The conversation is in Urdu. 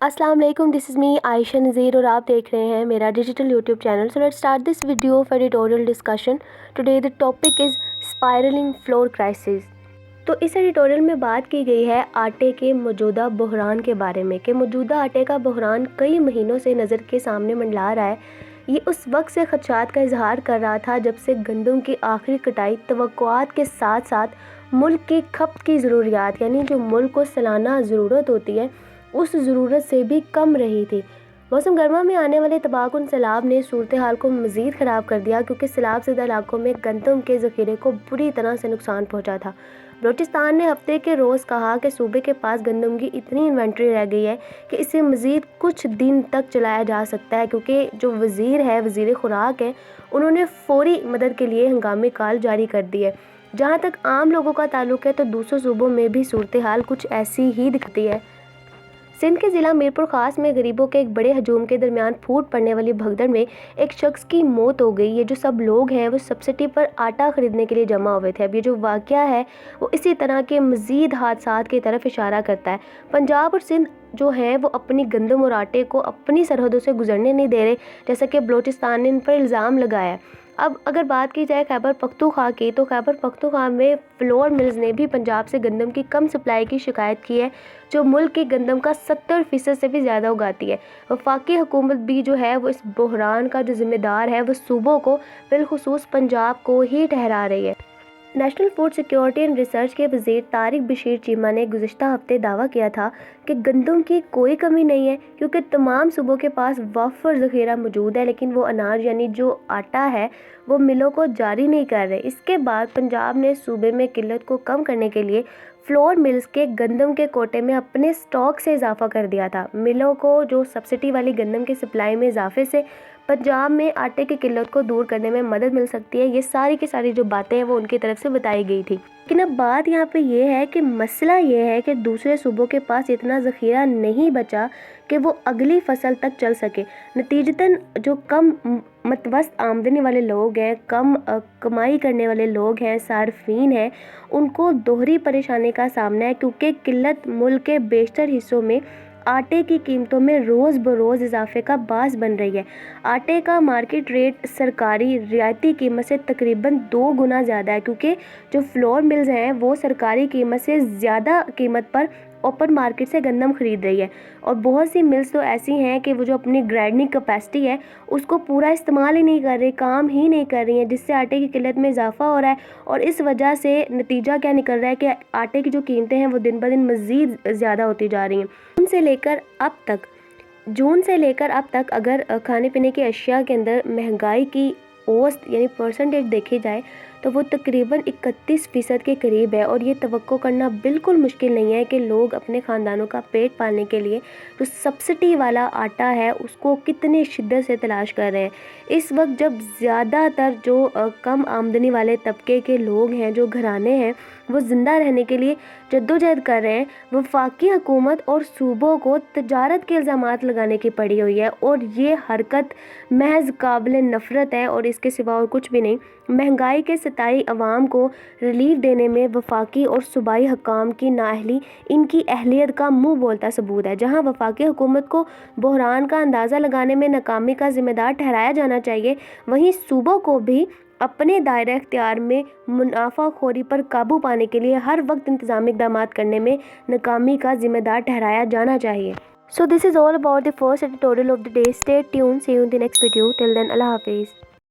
السلام علیکم، دس از می عائشہ نذیر اور آپ دیکھ رہے ہیں میرا digital YouTube channel. So let start this video of editorial discussion. Today the topic is spiralling flour crisis. تو اس ایڈیٹوریل میں بات کی گئی ہے آٹے کے موجودہ بحران کے بارے میں کہ موجودہ آٹے کا بحران کئی مہینوں سے نظر کے سامنے منڈلا رہا ہے. یہ اس وقت سے خدشات کا اظہار کر رہا تھا جب سے گندم کی آخری کٹائی توقعات کے ساتھ ساتھ ملک کی کھپت کی ضروریات یعنی جو ملک کو سالانہ ضرورت ہوتی ہے اس ضرورت سے بھی کم رہی تھی. موسم گرما میں آنے والے تباہکن سیلاب نے صورتحال کو مزید خراب کر دیا کیونکہ سیلاب زدہ علاقوں میں گندم کے ذخیرے کو بری طرح سے نقصان پہنچا تھا. بلوچستان نے ہفتے کے روز کہا کہ صوبے کے پاس گندم کی اتنی انوینٹری رہ گئی ہے کہ اسے مزید کچھ دن تک چلایا جا سکتا ہے کیونکہ جو وزیر خوراک ہے انہوں نے فوری مدد کے لیے ہنگامی کال جاری کر دی ہے. جہاں تک عام لوگوں کا تعلق ہے تو دوسرے صوبوں میں بھی صورتحال کچھ ایسی ہی دکھتی ہے. سندھ کے ضلع میرپور خاص میں غریبوں کے ایک بڑے ہجوم کے درمیان پھوٹ پڑنے والی بھگدڑ میں ایک شخص کی موت ہو گئی. یہ جو سب لوگ ہیں وہ سبسڈی پر آٹا خریدنے کے لیے جمع ہوئے تھے. اب یہ جو واقعہ ہے وہ اسی طرح کے مزید حادثات کی طرف اشارہ کرتا ہے. پنجاب اور سندھ جو ہیں وہ اپنی گندم اور آٹے کو اپنی سرحدوں سے گزرنے نہیں دے رہے جیسا کہ بلوچستان نے ان پر الزام لگایا ہے. اب اگر بات کی جائے خیبر پختونخوا کی تو خیبر پختونخوا میں فلور ملز نے بھی پنجاب سے گندم کی کم سپلائی کی شکایت کی ہے جو ملک کی گندم کا 70% سے بھی زیادہ اگاتی ہے. وفاقی حکومت بھی جو ہے وہ اس بحران کا جو ذمہ دار ہے وہ صوبوں کو بالخصوص پنجاب کو ہی ٹھہرا رہی ہے. National food security and research کے وزیر طارق بشیر چیمہ نے گزشتہ ہفتے دعویٰ کیا تھا کہ گندم کی کوئی کمی نہیں ہے کیونکہ تمام صوبوں کے پاس وافر ذخیرہ موجود ہے لیکن وہ اناج یعنی جو آٹا ہے وہ ملوں کو جاری نہیں کر رہے. اس کے بعد پنجاب نے صوبے میں قلت کو کم کرنے کے لیے فلور ملز کے گندم کے کوٹے میں اپنے سٹاک سے اضافہ کر دیا تھا. ملوں کو جو سبسڈی والی گندم کی سپلائی میں اضافے سے پنجاب میں آٹے کی قلت کو دور کرنے میں مدد مل سکتی ہے. یہ ساری کی ساری جو باتیں ہیں وہ ان کی طرف سے بتائی گئی تھی. لیکن اب بات یہاں پہ یہ ہے کہ مسئلہ یہ ہے کہ دوسرے صوبوں کے پاس اتنا ذخیرہ نہیں بچا کہ وہ اگلی فصل تک چل سکے. نتیجتاً جو کم متوسط آمدنی والے لوگ ہیں، کم کمائی کرنے والے لوگ ہیں، صارفین ہیں، ان کو دوہری پریشانی کا سامنا ہے کیونکہ قلت ملک کے بیشتر حصوں میں آٹے کی قیمتوں میں روز بروز اضافے کا باعث بن رہی ہے. آٹے کا مارکیٹ ریٹ سرکاری رعایتی قیمت سے تقریباً 2 گنا زیادہ ہے کیونکہ جو فلور ملز ہیں وہ سرکاری قیمت سے زیادہ قیمت پر اوپن مارکیٹ سے گندم خرید رہی ہے. اور بہت سی ملز تو ایسی ہیں کہ وہ جو اپنی گرائنڈنگ کیپیسٹی ہے اس کو پورا استعمال ہی نہیں کر رہی، کام ہی نہیں کر رہی ہیں، جس سے آٹے کی قلت میں اضافہ ہو رہا ہے. اور اس وجہ سے نتیجہ کیا نکل رہا ہے کہ آٹے کی جو قیمتیں ہیں وہ دن بدن مزید زیادہ ہوتی جا رہی ہیں. جون سے لے کر اب تک اگر کھانے پینے کی اشیاء کے اندر مہنگائی کی اوسط یعنی پرسنٹیج دیکھی جائے تو وہ تقریباً 31% کے قریب ہے. اور یہ توقع کرنا بالکل مشکل نہیں ہے کہ لوگ اپنے خاندانوں کا پیٹ پالنے کے لیے جو سبسڈی والا آٹا ہے اس کو کتنے شدت سے تلاش کر رہے ہیں. اس وقت جب زیادہ تر جو کم آمدنی والے طبقے کے لوگ ہیں، جو گھرانے ہیں، وہ زندہ رہنے کے لیے جدوجہد کر رہے ہیں، وفاقی حکومت اور صوبوں کو تجارت کے الزامات لگانے کی پڑی ہوئی ہے. اور یہ حرکت محض قابل نفرت ہے اور اس کے سوا اور کچھ بھی نہیں. مہنگائی کے ستائی عوام کو ریلیف دینے میں وفاقی اور صوبائی حکام کی نااہلی ان کی اہلیت کا منہ بولتا ثبوت ہے. جہاں وفاقی حکومت کو بحران کا اندازہ لگانے میں ناکامی کا ذمہ دار ٹھہرایا جانا چاہیے، وہیں صوبوں کو بھی اپنے دائرہ اختیار میں منافع خوری پر قابو پانے کے لیے ہر وقت انتظامی اقدامات کرنے میں ناکامی کا ذمہ دار ٹھہرایا جانا چاہیے. So this is all about the first editorial of the day. Stay tuned. See you in the next video. Till then, Allah Hafiz.